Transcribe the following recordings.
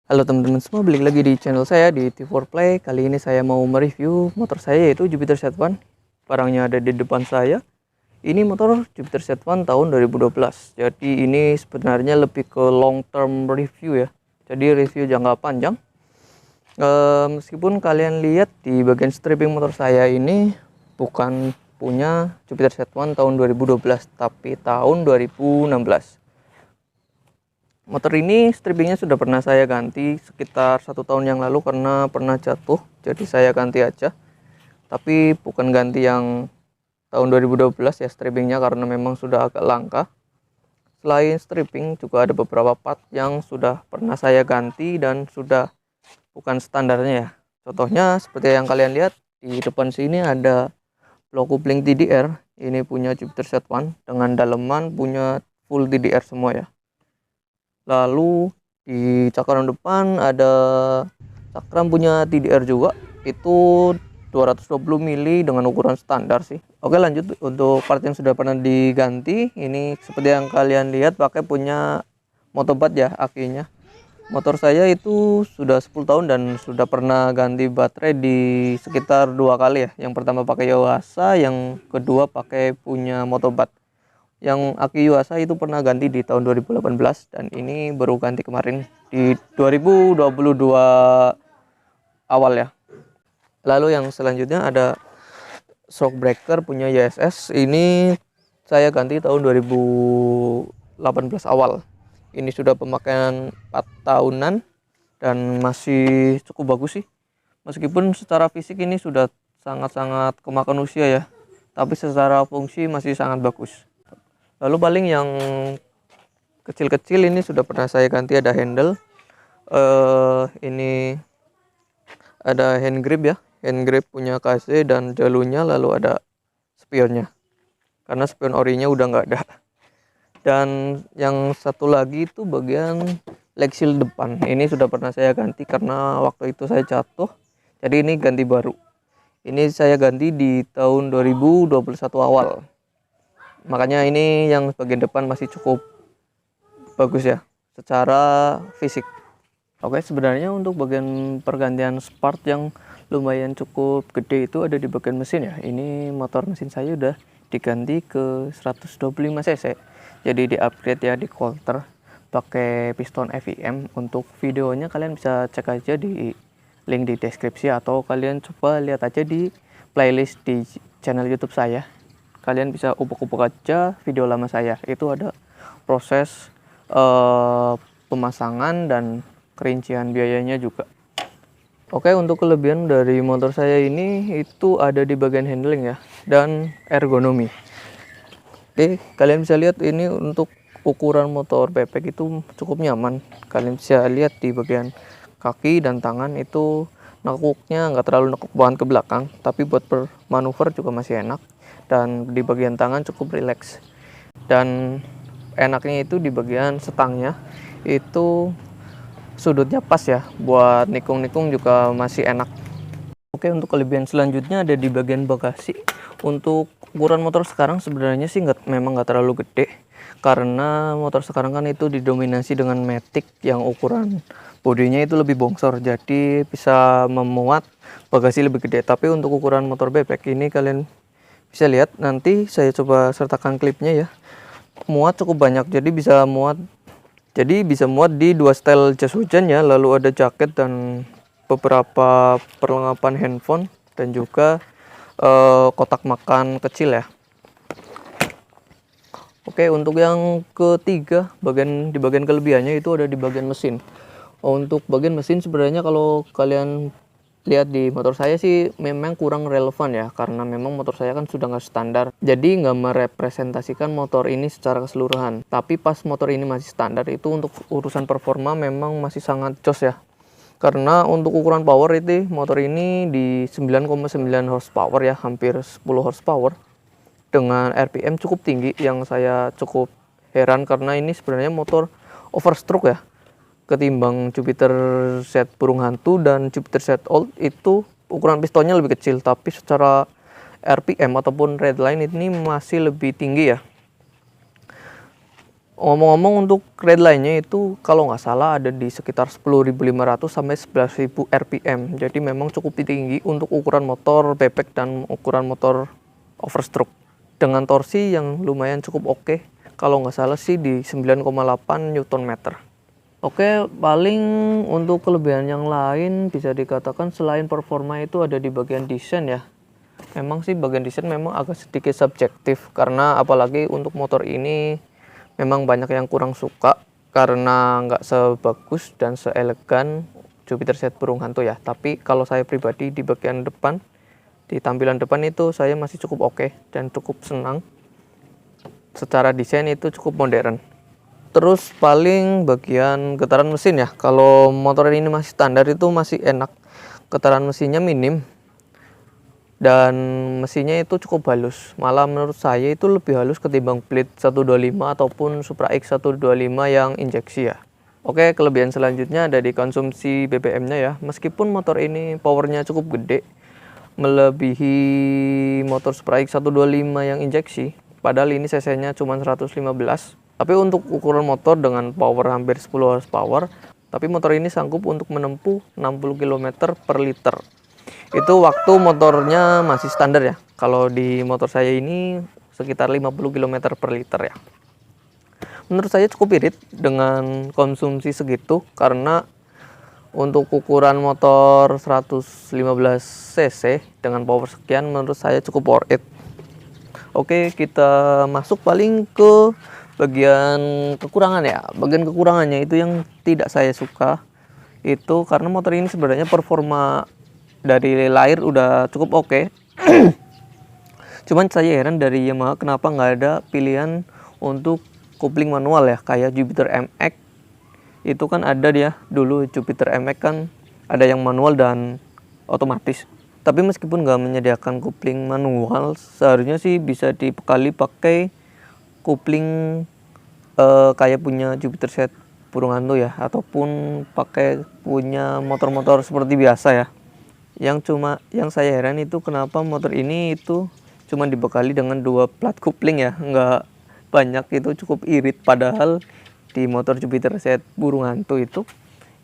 Halo teman-teman semua, balik lagi di channel saya di T4Play. Kali ini saya mau mereview motor saya yaitu Jupiter Z1. Barangnya ada di depan saya. Ini motor Jupiter Z1 tahun 2012. Jadi ini sebenarnya lebih ke long term review ya. Jadi review jangka panjang. Meskipun kalian lihat di bagian stripping motor saya ini bukan punya Jupiter Z1 tahun 2012, tapi tahun 2016. Motor ini strippingnya sudah pernah saya ganti sekitar 1 tahun yang lalu karena pernah jatuh, jadi saya ganti aja. Tapi bukan ganti yang tahun 2012 ya strippingnya, karena memang sudah agak langka. Selain stripping juga ada beberapa part yang sudah pernah saya ganti dan sudah bukan standarnya ya. Contohnya seperti yang kalian lihat di depan sini ada blok kopling TDR. Ini punya Jupiter Z1 dengan daleman punya full TDR semua ya. Lalu di cakram depan ada cakram punya TDR juga, itu 220 mili dengan ukuran standar sih. Oke, lanjut untuk part yang sudah pernah diganti. Ini seperti yang kalian lihat pakai punya motobat ya akinya. Motor saya itu sudah 10 tahun dan sudah pernah ganti baterai di sekitar 2 kali ya. Yang pertama pakai Yuasa, yang kedua pakai punya motobat. Yang aki Yuasa itu pernah ganti di tahun 2018 dan ini baru ganti kemarin di 2022 awal ya. Lalu yang selanjutnya ada shock breaker punya YSS. Ini saya ganti tahun 2018 awal. Ini sudah pemakaian 4 tahunan dan masih cukup bagus sih. Meskipun secara fisik ini sudah sangat-sangat kemakan usia ya, tapi secara fungsi masih sangat bagus. Lalu paling yang kecil-kecil ini sudah pernah saya ganti, ada handle, ini ada hand grip ya, hand grip punya KC dan jalunya, lalu ada spionnya karena spion orinya udah nggak ada. Dan yang satu lagi itu bagian leg shield depan, ini sudah pernah saya ganti karena waktu itu saya jatuh, jadi ini ganti baru. Ini saya ganti di tahun 2021 awal. Makanya ini yang bagian depan masih cukup bagus ya secara fisik. Oke, sebenarnya untuk bagian pergantian part yang lumayan cukup gede itu ada di bagian mesin ya. Ini motor mesin saya udah diganti ke 125 cc. Jadi di upgrade ya, di coulter pakai piston FIM. Untuk videonya kalian bisa cek aja di link di deskripsi, atau kalian coba lihat aja di playlist di channel YouTube saya. Kalian bisa ubuk-ubuk aja video lama saya, itu ada proses pemasangan dan kerincian biayanya juga. Oke, untuk kelebihan dari motor saya ini itu ada di bagian handling ya dan ergonomi. Oke, kalian bisa lihat ini untuk ukuran motor bebek itu cukup nyaman. Kalian bisa lihat di bagian kaki dan tangan itu nekuknya nggak terlalu nekuk banget ke belakang, tapi buat bermanuver juga masih enak. Dan di bagian tangan cukup rileks, dan enaknya itu di bagian setangnya itu sudutnya pas ya, buat nikung-nikung juga masih enak. Oke, untuk kelebihan selanjutnya ada di bagian bagasi. Untuk ukuran motor sekarang sebenarnya sih memang nggak terlalu gede, karena motor sekarang kan itu didominasi dengan Matic yang ukuran bodinya itu lebih bongsor, jadi bisa memuat bagasi lebih gede. Tapi untuk ukuran motor bebek ini kalian bisa lihat, nanti saya coba sertakan klipnya ya, muat cukup banyak, jadi bisa muat di 2 style jas hujan ya, lalu ada jaket dan beberapa perlengkapan handphone dan juga kotak makan kecil ya. Oke, untuk yang ketiga di bagian kelebihannya itu ada di bagian mesin. Untuk bagian mesin sebenarnya kalau kalian lihat di motor saya sih memang kurang relevan ya, karena memang motor saya kan sudah nggak standar, jadi nggak merepresentasikan motor ini secara keseluruhan. Tapi pas motor ini masih standar itu untuk urusan performa memang masih sangat jos ya, karena untuk ukuran power itu motor ini di 9,9 horsepower ya, hampir 10 horsepower dengan RPM cukup tinggi, yang saya cukup heran karena ini sebenarnya motor overstroke ya. Ketimbang Jupiter Z burung hantu dan Jupiter Z Old itu ukuran pistonnya lebih kecil, tapi secara RPM ataupun redline ini masih lebih tinggi ya. Ngomong-ngomong, untuk redline-nya itu kalau nggak salah ada di sekitar 10.500 sampai 11.000 rpm. Jadi memang cukup tinggi untuk ukuran motor bebek dan ukuran motor overstroke. Dengan torsi yang lumayan cukup oke. Kalau nggak salah sih di 9,8 Nm. Oke, paling untuk kelebihan yang lain bisa dikatakan selain performa itu ada di bagian desain ya. Memang sih bagian desain memang agak sedikit subjektif, karena apalagi untuk motor ini memang banyak yang kurang suka karena nggak sebagus dan seelegan Jupiter Set burung hantu ya. Tapi kalau saya pribadi di bagian depan, di tampilan depan itu saya masih cukup oke dan cukup senang. Secara desain itu cukup modern. Terus paling bagian getaran mesin ya. Kalau motor ini masih standar itu masih enak. Getaran mesinnya minim dan mesinnya itu cukup halus. Malah menurut saya itu lebih halus ketimbang Blade 125 ataupun Supra X 125 yang injeksi ya. Oke, kelebihan selanjutnya ada di konsumsi BBM-nya ya. Meskipun motor ini powernya cukup gede, melebihi motor Supra X 125 yang injeksi, padahal ini cc-nya cuma 115. Tapi untuk ukuran motor dengan power hampir 10 horsepower, tapi motor ini sanggup untuk menempuh 60 km per liter. Itu waktu motornya masih standar ya. Kalau di motor saya ini sekitar 50 km per liter ya. Menurut saya cukup irit dengan konsumsi segitu, karena untuk ukuran motor 115 cc dengan power sekian menurut saya cukup worth it. Oke, kita masuk paling ke bagian kekurangan ya. Bagian kekurangannya itu yang tidak saya suka. Itu karena motor ini sebenarnya performa dari lahir udah cukup oke. Cuman saya heran dari Yamaha kenapa nggak ada pilihan untuk kopling manual ya, kayak Jupiter MX. Itu kan ada dia dulu, Jupiter MX kan ada yang manual dan otomatis. Tapi meskipun nggak menyediakan kopling manual, seharusnya sih bisa dibekali pakai kopling kayak punya Jupiter Set burung hantu ya, ataupun pakai punya motor-motor seperti biasa ya. Yang saya heran itu kenapa motor ini itu cuma dibekali dengan 2 plat kopling ya, nggak banyak. Itu cukup irit, padahal di motor Jupiter Set burung hantu itu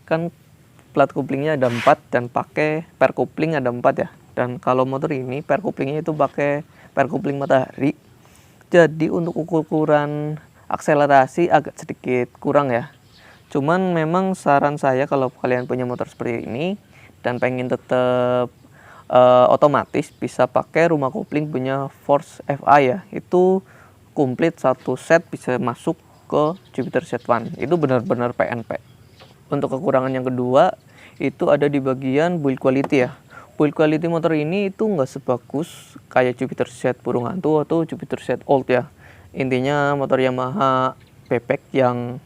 kan plat koplingnya ada 4 dan pakai per kopling ada 4 ya. Dan kalau motor ini per koplingnya itu pakai per kopling matahari. Jadi untuk ukuran akselerasi agak sedikit kurang ya. Cuman memang saran saya kalau kalian punya motor seperti ini dan pengen tetap otomatis, bisa pakai rumah kopling punya Force FI ya. Itu komplit satu set bisa masuk ke Jupiter Z1. Itu benar-benar PNP. Untuk kekurangan yang kedua itu ada di bagian build quality ya. Build quality motor ini itu nggak sebagus kayak Jupiter Z burung hantu atau Jupiter Z Old ya. Intinya motor Yamaha bebek yang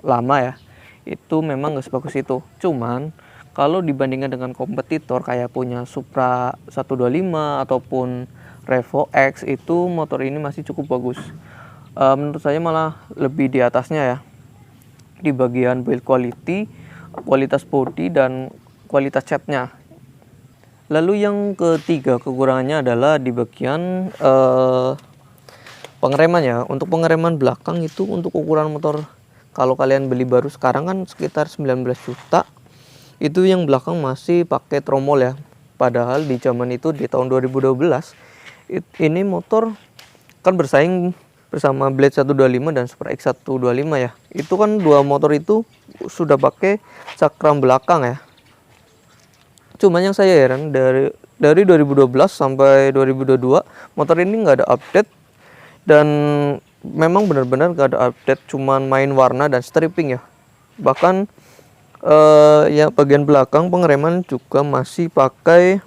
lama ya, itu memang nggak sebagus itu. Cuman kalau dibandingkan dengan kompetitor kayak punya Supra 125 ataupun Revo X, itu motor ini masih cukup bagus. Menurut saya malah lebih di atasnya ya, di bagian build quality, kualitas bodi dan kualitas catnya. Lalu yang ketiga kekurangannya adalah di bagian pengereman ya. Untuk pengereman belakang itu untuk ukuran motor, kalau kalian beli baru sekarang kan sekitar 19 juta. Itu yang belakang masih pakai tromol ya. Padahal di zaman itu di tahun 2012 ini motor kan bersaing bersama Blade 125 dan Supra X 125 ya. Itu kan dua motor itu sudah pakai cakram belakang ya. Cuman yang saya heran dari 2012 sampai 2022 motor ini nggak ada update, dan memang benar-benar nggak ada update, cuman main warna dan stripping ya. Bahkan ya bagian belakang pengereman juga masih pakai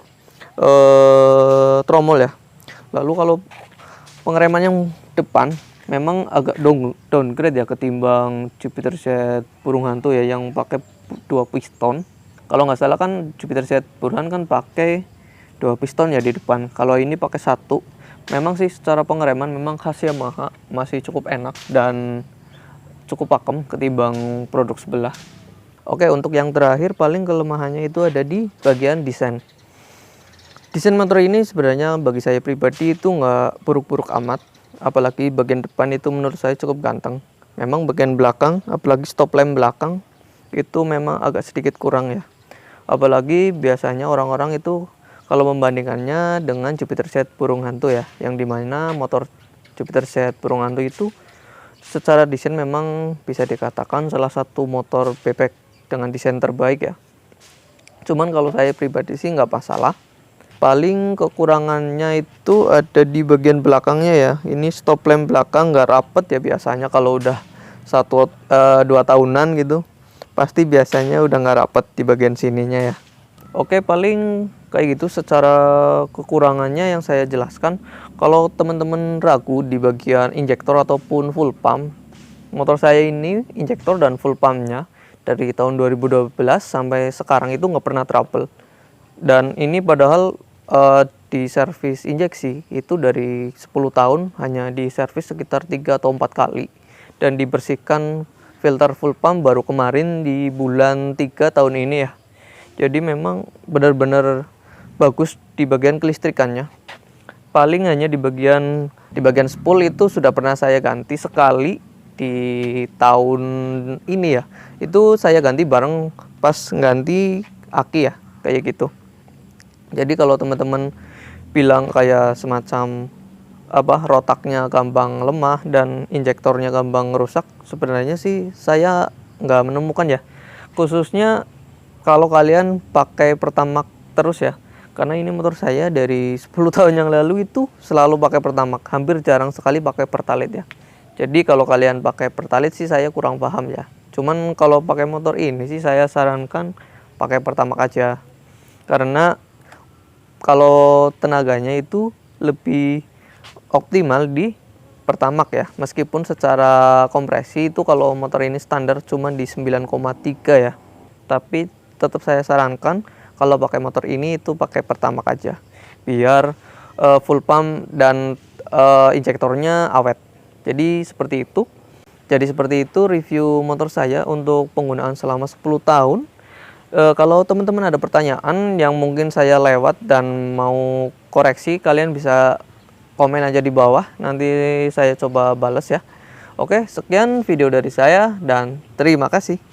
tromol ya. Lalu kalau pengereman yang depan memang agak downgrade ya ketimbang Jupiter Z burung hantu ya yang pakai 2 piston. Kalau nggak salah kan Jupiter Z burung kan pakai 2 piston ya di depan. Kalau ini pakai 1. Memang sih secara pengereman memang khas Yamaha, masih cukup enak dan cukup pakem ketimbang produk sebelah. Oke, untuk yang terakhir paling kelemahannya itu ada di bagian desain. Desain motor ini sebenarnya bagi saya pribadi itu nggak buruk-buruk amat. Apalagi bagian depan itu menurut saya cukup ganteng. Memang bagian belakang, apalagi stop lamp belakang itu memang agak sedikit kurang ya. Apalagi biasanya orang-orang itu kalau membandingkannya dengan Jupiter Z burung hantu ya, yang dimana motor Jupiter Z burung hantu itu secara desain memang bisa dikatakan salah satu motor bebek dengan desain terbaik ya. Cuman kalau saya pribadi sih nggak masalah. Paling kekurangannya itu ada di bagian belakangnya ya. Ini stop lamp belakang nggak rapet ya, biasanya kalau udah 2 tahunan gitu pasti biasanya udah nggak rapet di bagian sininya ya. Oke, paling kayak gitu secara kekurangannya yang saya jelaskan. Kalau teman-teman ragu di bagian injektor ataupun full pump, motor saya ini injektor dan full pumpnya dari tahun 2012 sampai sekarang itu nggak pernah trouble. Dan ini padahal di servis injeksi itu dari 10 tahun hanya di servis sekitar 3 atau 4 kali, dan dibersihkan filter full pump baru kemarin di bulan 3 tahun ini ya. Jadi memang benar-benar bagus di bagian kelistrikannya. Paling hanya di bagian spool itu sudah pernah saya ganti sekali di tahun ini ya. Itu saya ganti bareng pas ganti aki ya, kayak gitu. Jadi kalau teman-teman bilang kayak semacam rotaknya gampang lemah dan injektornya gampang rusak, sebenarnya sih saya nggak menemukan ya. Khususnya kalau kalian pakai Pertamax terus ya, karena ini motor saya dari 10 tahun yang lalu itu selalu pakai Pertamax, hampir jarang sekali pakai Pertalite ya. Jadi kalau kalian pakai Pertalite sih saya kurang paham ya. Cuman kalau pakai motor ini sih saya sarankan pakai Pertamax aja, karena kalau tenaganya itu lebih optimal di Pertamax ya. Meskipun secara kompresi itu kalau motor ini standar cuma di 9,3 ya, tapi tetap saya sarankan kalau pakai motor ini itu pakai Pertamax aja, biar full pump dan injektornya awet. Jadi seperti itu review motor saya untuk penggunaan selama 10 tahun. Kalau teman-teman ada pertanyaan yang mungkin saya lewat dan mau koreksi, kalian bisa komen aja di bawah, nanti saya coba bales ya. Oke, sekian video dari saya dan terima kasih.